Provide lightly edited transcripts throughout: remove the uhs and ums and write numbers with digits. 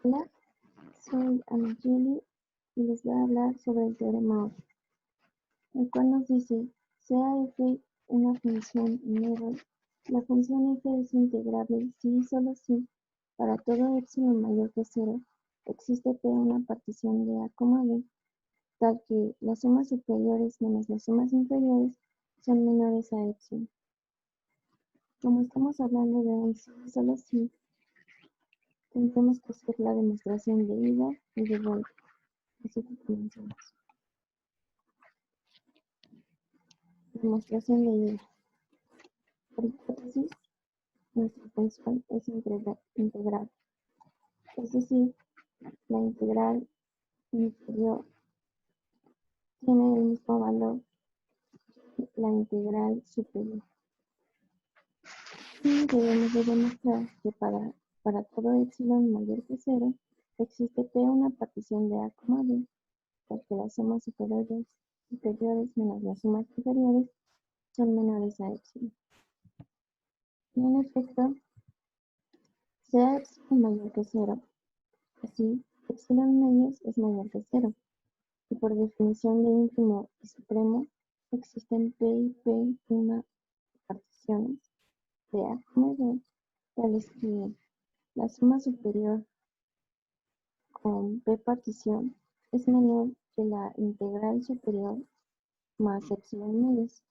Hola, soy Anjali y les voy a hablar sobre el teorema 8, el cual nos dice, sea f una función en R, la función f es integrable si y solo si, para todo epsilon mayor que 0, existe p una partición de a, b, tal que las sumas superiores menos las sumas inferiores son menores a epsilon. Como estamos hablando de un si y solo si, tendremos que hacer la demostración de ida y de vuelta, así que comencemos. Demostración de ida. Por hipótesis, nuestra función es integral, es decir, la integral inferior tiene el mismo valor que la integral superior. Y debemos de demostrar que para todo epsilon mayor que 0, existe p una partición de a, b, porque las sumas superiores menos las sumas inferiores son menores a epsilon. Y en efecto, sea epsilon mayor que 0, así epsilon medios es mayor que 0, y por definición de ínfimo y supremo, existen P y P' particiones de A, B, tales que la suma superior con P partición es menor que la integral superior más epsilon medios,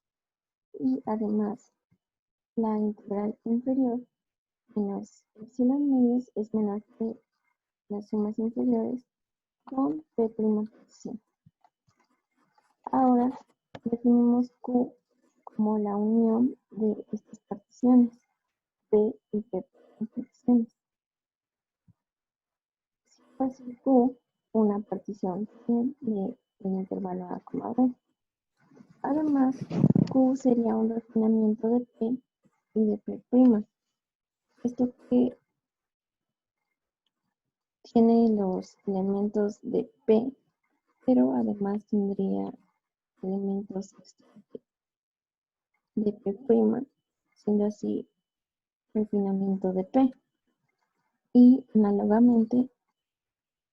y además la integral inferior menos epsilon medios es menor que las sumas inferiores con P' partición. Ahora definimos Q como la unión de estas particiones, P y P particiones. Si fuese Q una partición del intervalo A, B. Además, Q sería un refinamiento de P y de P'. Esto que tiene los elementos de P, pero además tendría elementos de P', siendo así refinamiento de P. Y análogamente,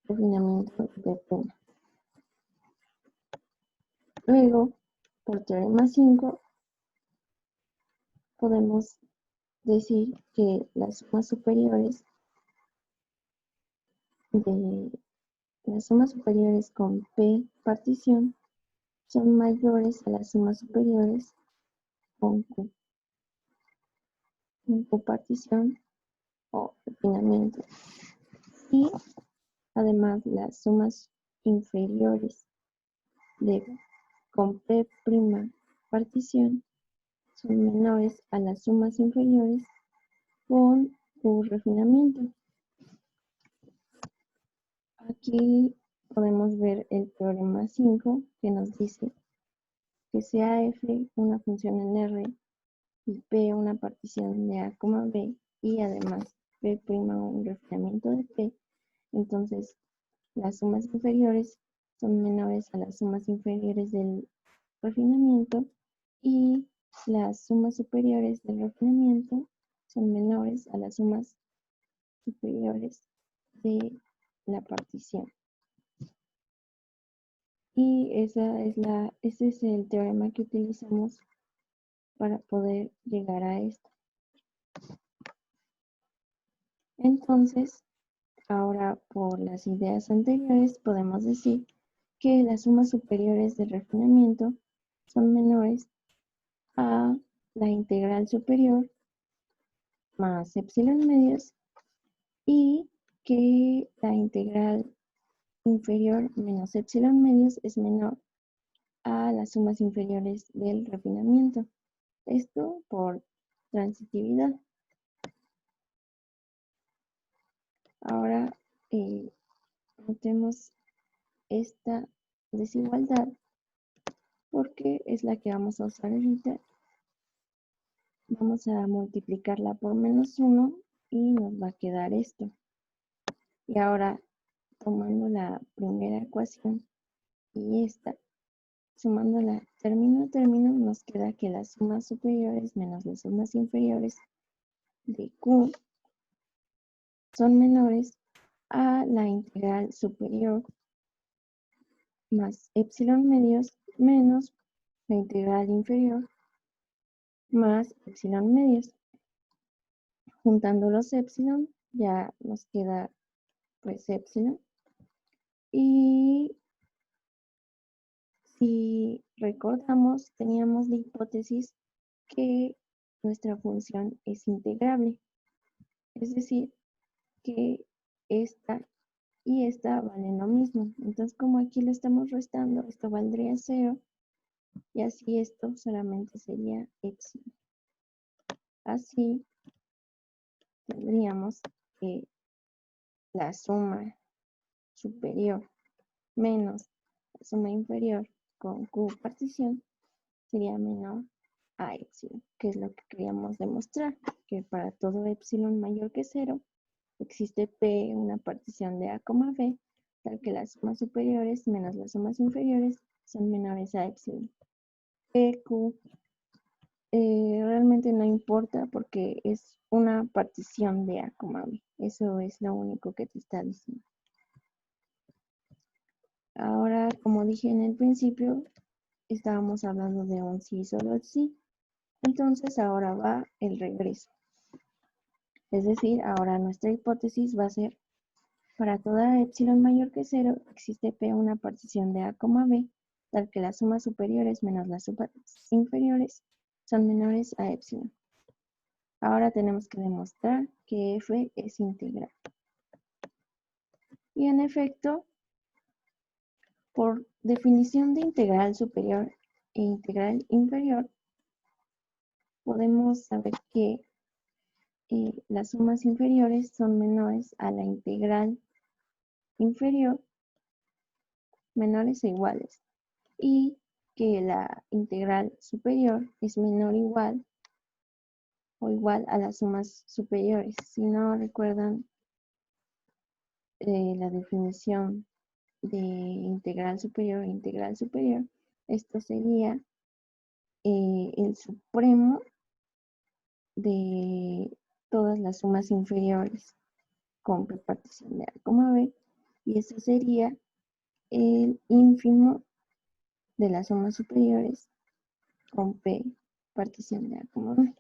refinamiento de P. Luego, por teorema 5, podemos decir que las sumas superiores con P partición son mayores a las sumas superiores con Q partición o refinamiento. Y además las sumas inferiores con P' partición son menores a las sumas inferiores con Q refinamiento. Aquí podemos ver el teorema 5 que nos dice que sea f una función en R y P una partición de A, B y además P' un refinamiento de P, entonces las sumas inferiores son menores a las sumas inferiores del refinamiento y las sumas superiores del refinamiento son menores a las sumas superiores de la partición. Y ese es el teorema que utilizamos para poder llegar a esto. Entonces, ahora por las ideas anteriores podemos decir que las sumas superiores del refinamiento son menores a la integral superior más epsilon medios y que la integral inferior menos epsilon medios es menor a las sumas inferiores del refinamiento. Esto por transitividad. Ahora notemos esta desigualdad porque es la que vamos a usar ahorita. Vamos a multiplicarla por menos 1 y nos va a quedar esto. Y ahora, tomando la primera ecuación y esta, sumándola término a término, nos queda que las sumas superiores menos las sumas inferiores de Q son menores a la integral superior más epsilon medios menos la integral inferior más epsilon medios. Juntando los epsilon ya nos queda pues epsilon. Y si recordamos, teníamos la hipótesis que nuestra función es integrable. Es decir, que esta y esta valen lo mismo. Entonces, como aquí lo estamos restando, esto valdría 0 y así esto solamente sería epsilon. Así tendríamos que la suma superior menos la suma inferior con Q partición sería menor a epsilon, que es lo que queríamos demostrar, que para todo epsilon mayor que 0 existe P, una partición de A, B, tal que las sumas superiores menos las sumas inferiores son menores a epsilon. PQ realmente no importa porque es una partición de A, B. Eso es lo único que te está diciendo. Ahora, como dije en el principio, estábamos hablando de un sí, solo sí. Entonces ahora va el regreso. Es decir, ahora nuestra hipótesis va a ser, para toda epsilon mayor que 0, existe P una partición de A, B, tal que las sumas superiores menos las sumas inferiores son menores a epsilon. Ahora tenemos que demostrar que F es integral. Y en efecto, por definición de integral superior e integral inferior, podemos saber que las sumas inferiores son menores a la integral inferior, menores o iguales, y que la integral superior es menor o igual a las sumas superiores. Si no recuerdan la definición de integral superior e integral superior, esto sería el supremo de todas las sumas inferiores con P partición de A, B, y esto sería el ínfimo de las sumas superiores con P partición de A, B.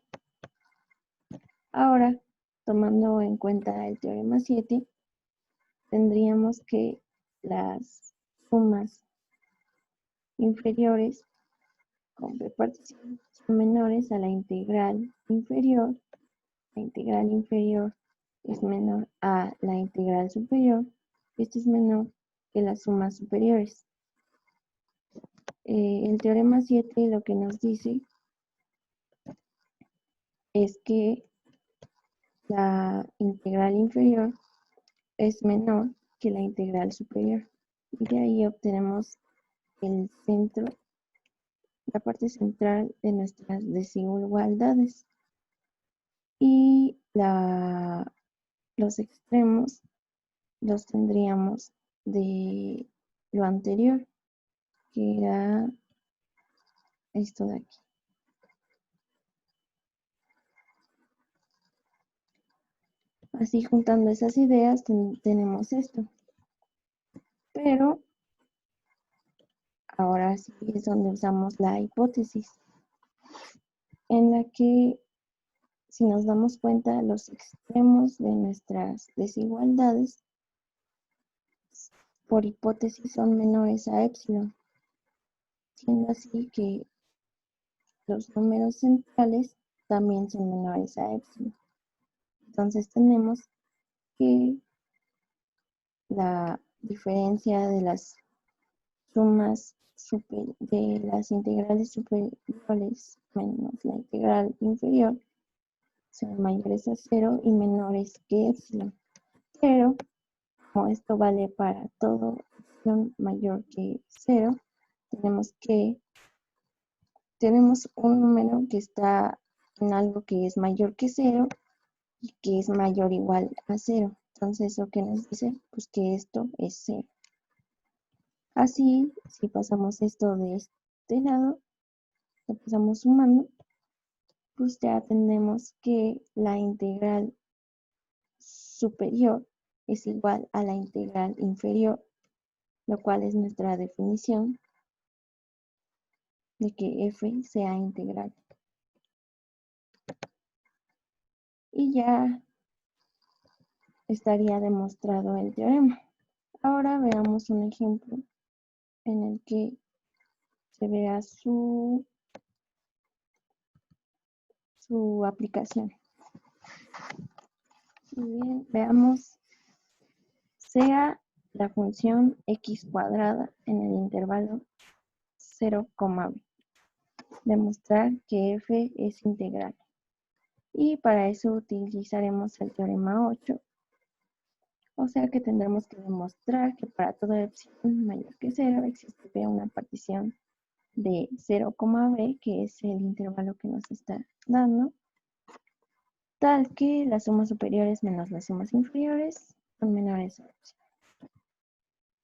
Ahora, tomando en cuenta el teorema 7, tendríamos que las sumas inferiores con P partición son menores a la integral inferior. La integral inferior es menor a la integral superior. Esto es menor que las sumas superiores. El teorema 7 lo que nos dice es que la integral inferior es menor que la integral superior. Y de ahí obtenemos el centro, la parte central de nuestras desigualdades. Y los extremos los tendríamos de lo anterior, que era esto de aquí. Así, juntando esas ideas, tenemos esto. Pero ahora sí es donde usamos la hipótesis, en la que, si nos damos cuenta, los extremos de nuestras desigualdades, por hipótesis, son menores a epsilon, siendo así que los números centrales también son menores a epsilon. Entonces tenemos que la diferencia de las sumas de las integrales superiores menos la integral inferior son mayores a 0 y menores que epsilon. Pero, como esto vale para todo epsilon mayor que 0, tenemos un número que está en algo que es mayor que 0 y que es mayor o igual a 0. Entonces, ¿eso qué nos dice? Pues que esto es 0. Así, si pasamos esto de este lado, lo pasamos sumando, pues ya tenemos que la integral superior es igual a la integral inferior, lo cual es nuestra definición de que f sea integral. Y ya estaría demostrado el teorema. Ahora veamos un ejemplo en el que se vea su aplicación. Muy bien, veamos, sea la función x cuadrada en el intervalo 0, b. Demostrar que f es integral. Y para eso utilizaremos el teorema 8. O sea que tendremos que demostrar que para toda epsilon mayor que 0 existe una partición de 0, b, que es el intervalo que nos está dando, tal que las sumas superiores menos las sumas inferiores son menores a epsilon.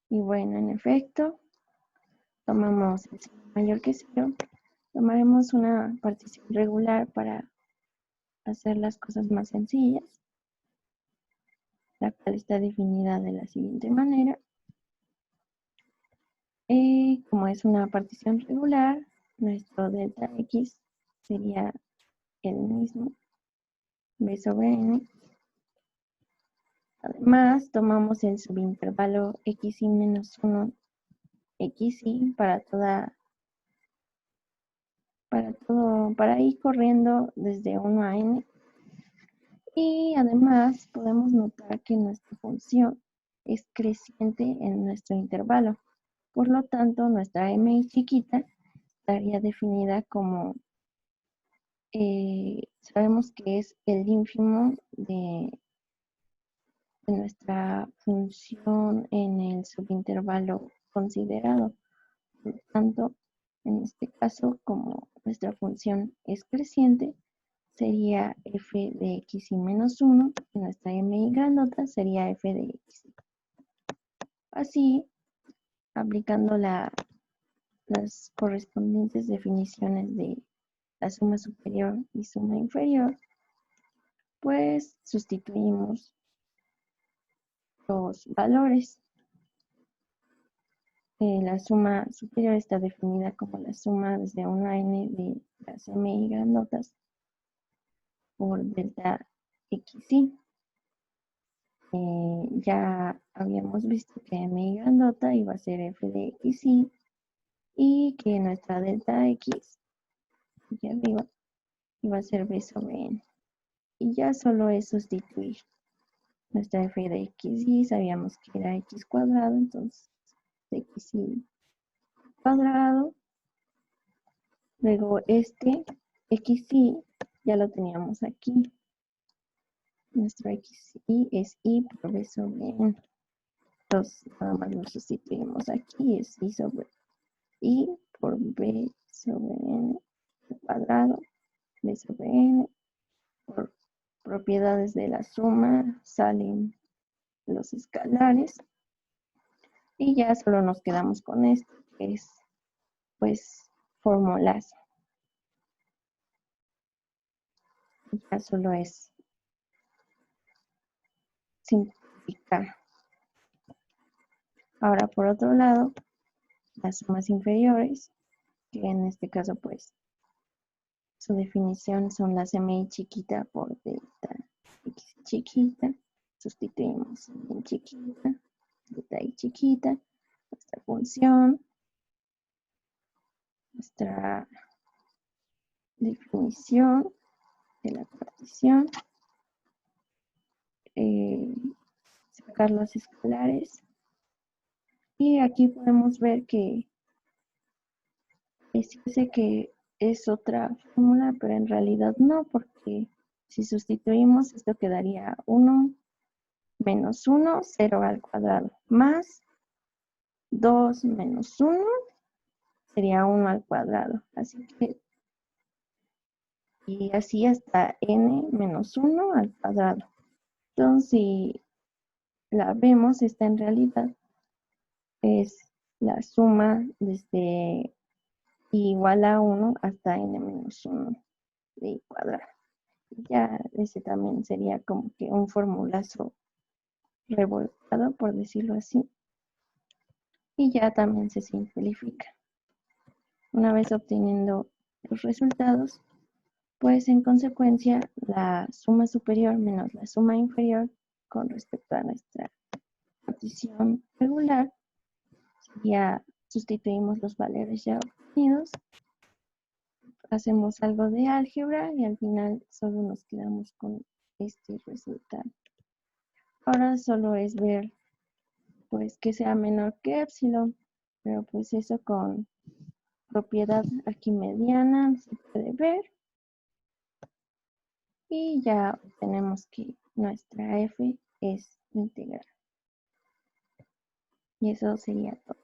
Y bueno, en efecto, tomamos el 0 mayor que 0, tomaremos una partición regular para hacer las cosas más sencillas, la cual está definida de la siguiente manera. Como es una partición regular, nuestro delta x sería el mismo, b sobre n. Además, tomamos el subintervalo xy menos 1, xy para ir corriendo desde 1 a n. Y además podemos notar que nuestra función es creciente en nuestro intervalo. Por lo tanto, nuestra mi chiquita estaría definida como, sabemos que es el ínfimo de nuestra función en el subintervalo considerado. Por lo tanto, en este caso, como nuestra función es creciente, sería f de x y menos 1, y nuestra mi grandota sería f de x. Así, aplicando las correspondientes definiciones de la suma superior y suma inferior, pues sustituimos los valores. La suma superior está definida como la suma desde 1 a n de las mi grandotas por delta xy. Ya habíamos visto que mi grandota iba a ser f de xy y que nuestra delta x, aquí arriba, iba a ser b sobre n. Y ya solo es sustituir nuestra f de xy, sabíamos que era x cuadrado, entonces xy cuadrado. Luego este xy ya lo teníamos aquí. Nuestro xy es y por b sobre n. Entonces nada más lo sustituimos aquí, es y sobre y por b sobre n al cuadrado, b sobre n. Por propiedades de la suma salen los escalares. Y ya solo nos quedamos con esto, que es pues fórmulas. Ya solo es simplificar. Ahora por otro lado, las sumas inferiores, que en este caso pues su definición son las mi chiquita por delta x chiquita. Sustituimos en chiquita, delta y chiquita, nuestra función, nuestra definición de la partición, sacar los escalares. Y aquí podemos ver que dice que es otra fórmula, pero en realidad no, porque si sustituimos esto quedaría 1 menos 1, 0 al cuadrado, más 2 menos 1 sería 1 al cuadrado. Así que, y así hasta n menos 1 al cuadrado. Entonces, si la vemos, esta en realidad es la suma desde igual a 1 hasta n menos 1 de cuadrado. Ya ese también sería como que un formulazo revolcado, por decirlo así, y ya también se simplifica. Una vez obteniendo los resultados, pues en consecuencia la suma superior menos la suma inferior con respecto a nuestra partición regular, ya sustituimos los valores ya obtenidos, hacemos algo de álgebra y al final solo nos quedamos con este resultado. Ahora solo es ver pues que sea menor que epsilon, pero pues eso con propiedad aquí mediana se puede ver y ya tenemos que nuestra f es integral. Y eso sería todo.